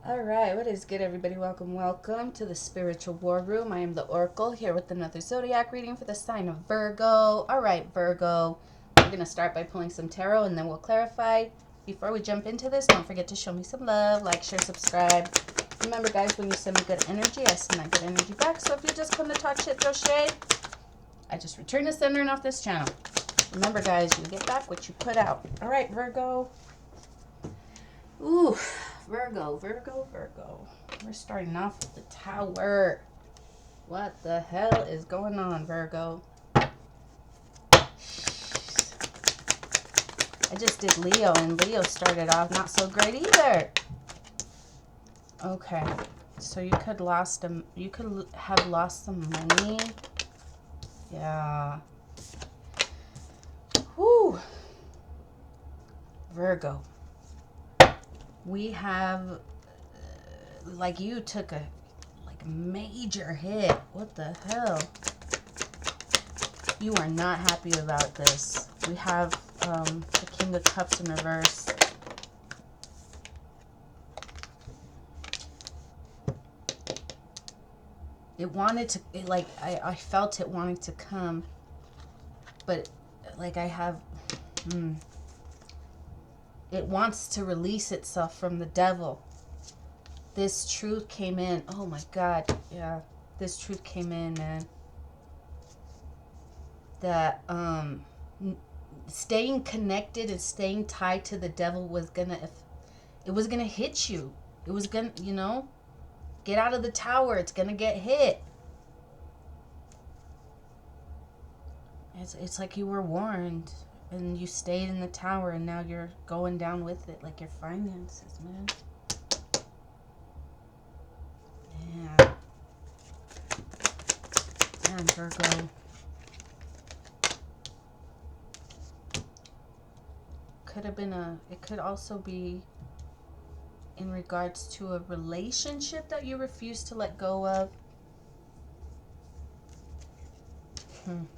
All right, what is good, everybody? Welcome to the Spiritual War Room. I am the Oracle here with another zodiac reading for the sign of Virgo. All right, Virgo, we're going to start by pulling some tarot and then we'll clarify. Before we jump into this, don't forget to show me some love, like, share, subscribe. Remember, guys, when you send me good energy, I send that good energy back. So if you just come to talk shit, throw shade, I just return to sender and off this channel. Remember, guys, you get back what you put out. All right, Virgo. Ooh, Virgo. We're starting off with the Tower. What the hell is going on, Virgo? I just did Leo, and Leo started off not so great either. Okay, so you could have lost some money. Yeah. Whew. Virgo. We have, like, you took a major hit. What the hell? You are not happy about this. We have the King of Cups in reverse. It wanted to, I felt it wanting to come, but like I have, it wants to release itself from the devil. This truth came in. Oh my God, yeah. This truth came in, man. That staying connected and staying tied to the devil was gonna hit you. It was gonna, get out of the tower. It's gonna get hit. It's like you were warned and you stayed in the tower and now you're going down with it, like your finances, man. Yeah. Man, Virgo. It could also be in regards to a relationship that you refuse to let go of. Damn,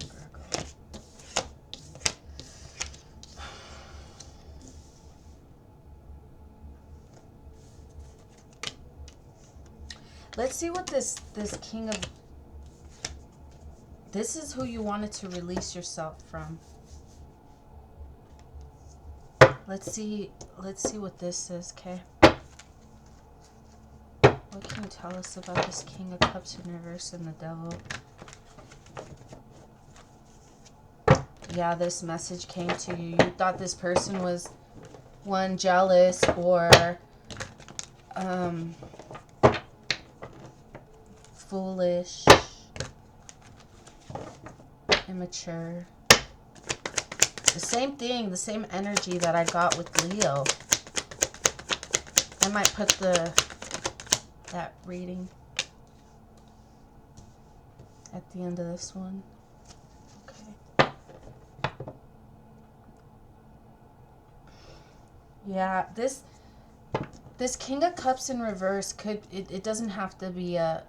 Virgo. Let's see what this King of... This is who you wanted to release yourself from. Let's see what this is, okay? What can you tell us about this King of Cups in reverse and the devil? Yeah, this message came to you. You thought this person was, one, jealous, or foolish, immature. The same thing, the same energy that I got with Leo. I might put that reading at the end of this one. Okay. Yeah, this King of Cups in reverse it doesn't have to be a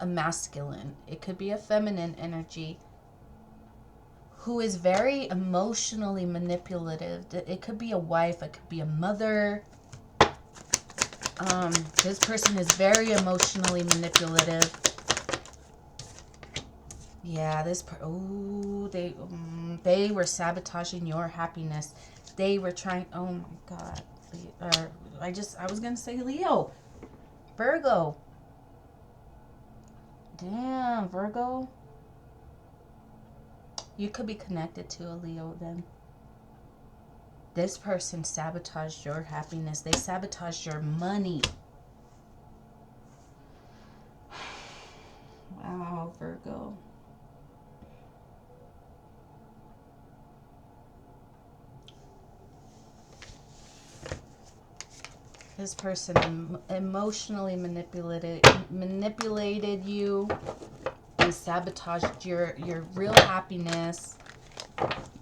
masculine. It could be a feminine energy who is very emotionally manipulative. It could be a wife, it could be a mother. This person is very emotionally manipulative. Yeah, they were sabotaging your happiness. They were trying, oh my God. I was going to say Leo. Virgo. Damn, Virgo. You could be connected to a Leo then. This person sabotaged your happiness. They sabotaged your money. Wow, Virgo. This person emotionally manipulated you and sabotaged your real happiness.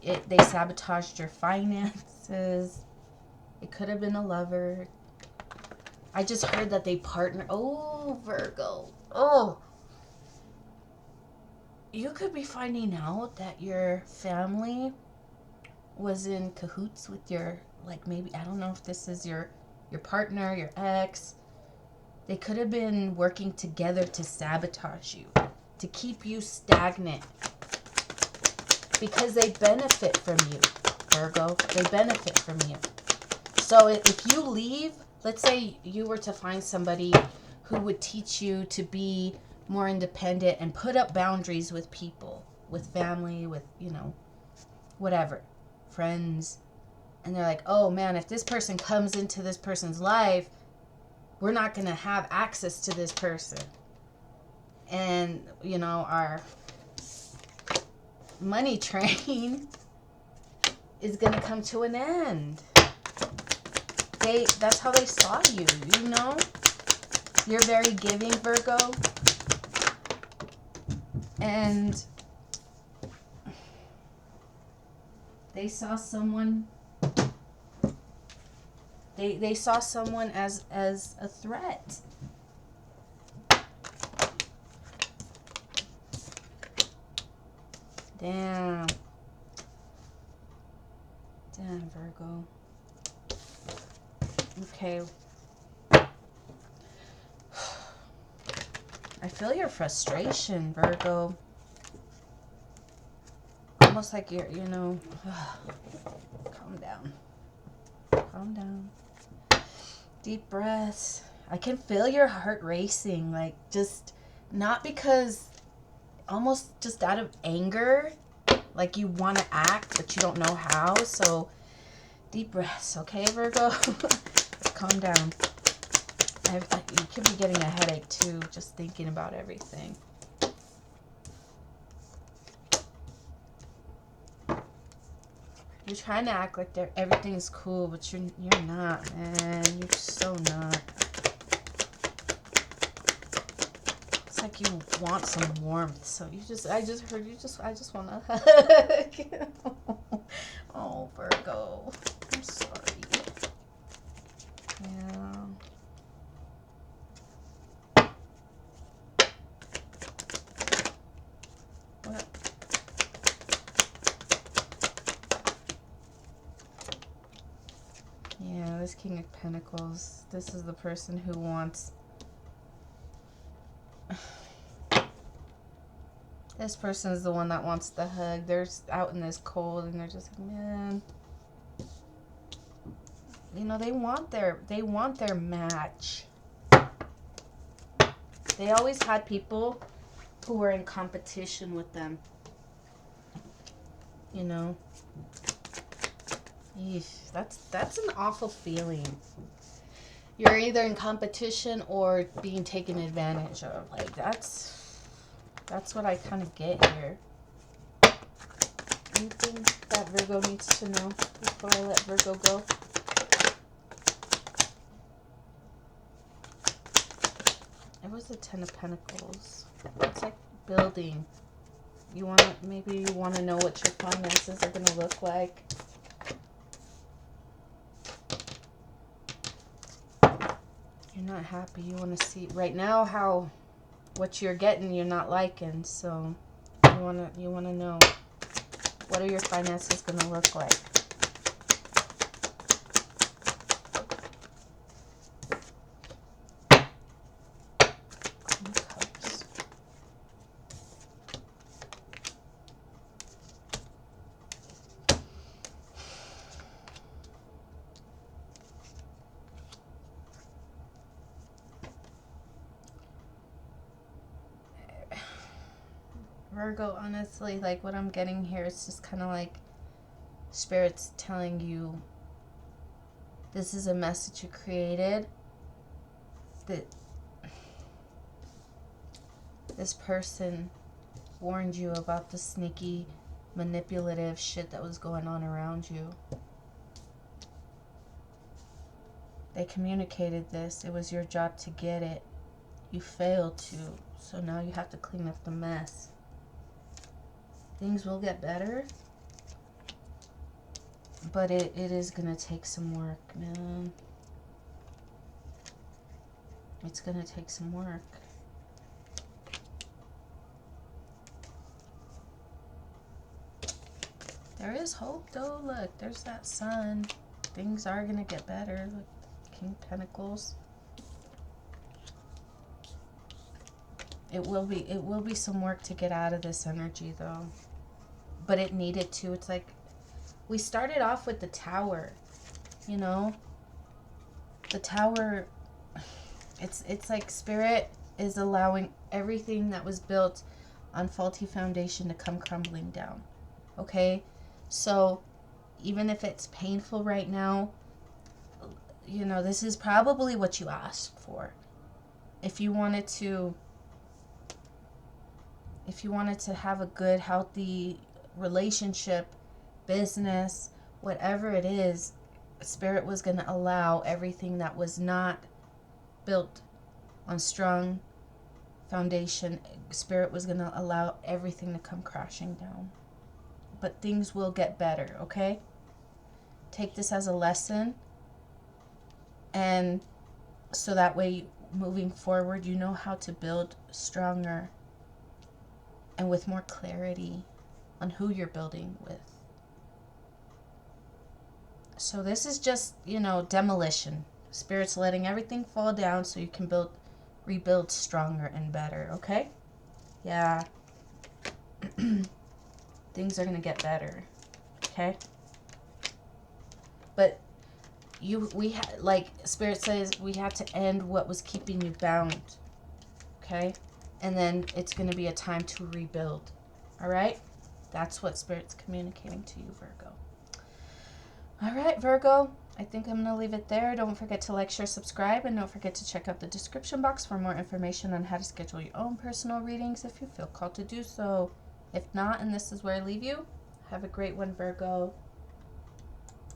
They sabotaged your finances. It could have been a lover. I just heard that they partner. Oh, Virgo. Oh. You could be finding out that your family was in cahoots with your, like, maybe, I don't know if this is your partner, your ex. They could have been working together to sabotage you, to keep you stagnant, because they benefit from you, Virgo. They benefit from you. So if you leave, let's say you were to find somebody who would teach you to be more independent and put up boundaries with people, with family, with, you know, whatever, friends. And they're like, oh man, if this person comes into this person's life, we're not going to have access to this person. And, you know, our money train is going to come to an end. That's how they saw you, you know? You're very giving, Virgo. And they saw someone, they saw someone as a threat. Damn. Damn, Virgo. Okay. I feel your frustration, Virgo. Almost like you're, you know, calm down. Calm down. Deep breaths. I can feel your heart racing, like, just not because, almost just out of anger, like you want to act, but you don't know how. So deep breaths, okay, Virgo? Calm down. You could be getting a headache too, just thinking about everything. You're trying to act like everything's cool, but you're not, man. You're so not. It's like you want some warmth, so I just want to hug. Oh, Virgo. I'm sorry. Yeah. What? Yeah, this King of Pentacles. This is the person who wants... This person is the one that wants the hug. They're out in this cold and they're just like, man... You know, they want their match. They always had people who were in competition with them. You know? Eesh, that's an awful feeling. You're either in competition or being taken advantage of. Like, that's what I kind of get here. Anything that Virgo needs to know before I let Virgo go? It was the Ten of Pentacles. It's like building. Maybe you want to know what your finances are going to look like. You're not happy. You want to see right now what you're getting you're not liking. So you want to know, what are your finances going to look like? Virgo, honestly, like what I'm getting here is just kind of like Spirit's telling you this is a message you created, that this person warned you about the sneaky, manipulative shit that was going on around you. They communicated this. It was your job to get it. You failed to, so now you have to clean up the mess. Things will get better, but it is going to take some work, man. It's going to take some work. There is hope, though. Look, there's that sun. Things are going to get better. Look, King of Pentacles. It will be some work to get out of this energy, though. But it needed to. It's like we started off with the Tower, you know? The Tower, it's like Spirit is allowing everything that was built on faulty foundation to come crumbling down. Okay? So even if it's painful right now, you know, this is probably what you asked for. If you wanted to have a good, healthy relationship, business, whatever it is, Spirit was going to allow everything that was not built on strong foundation, Spirit was going to allow everything to come crashing down. But things will get better, okay? Take this as a lesson, and so that way, moving forward, you know how to build stronger and with more clarity on who you're building with. So this is just, you know, demolition. Spirit's letting everything fall down so you can rebuild stronger and better, okay? Yeah. Things are going to get better, okay? But like Spirit says, we have to end what was keeping you bound, okay? And then it's going to be a time to rebuild, all right? That's what Spirit's communicating to you, Virgo. All right, Virgo, I think I'm going to leave it there. Don't forget to like, share, subscribe, and don't forget to check out the description box for more information on how to schedule your own personal readings if you feel called to do so. If not, and this is where I leave you, have a great one, Virgo.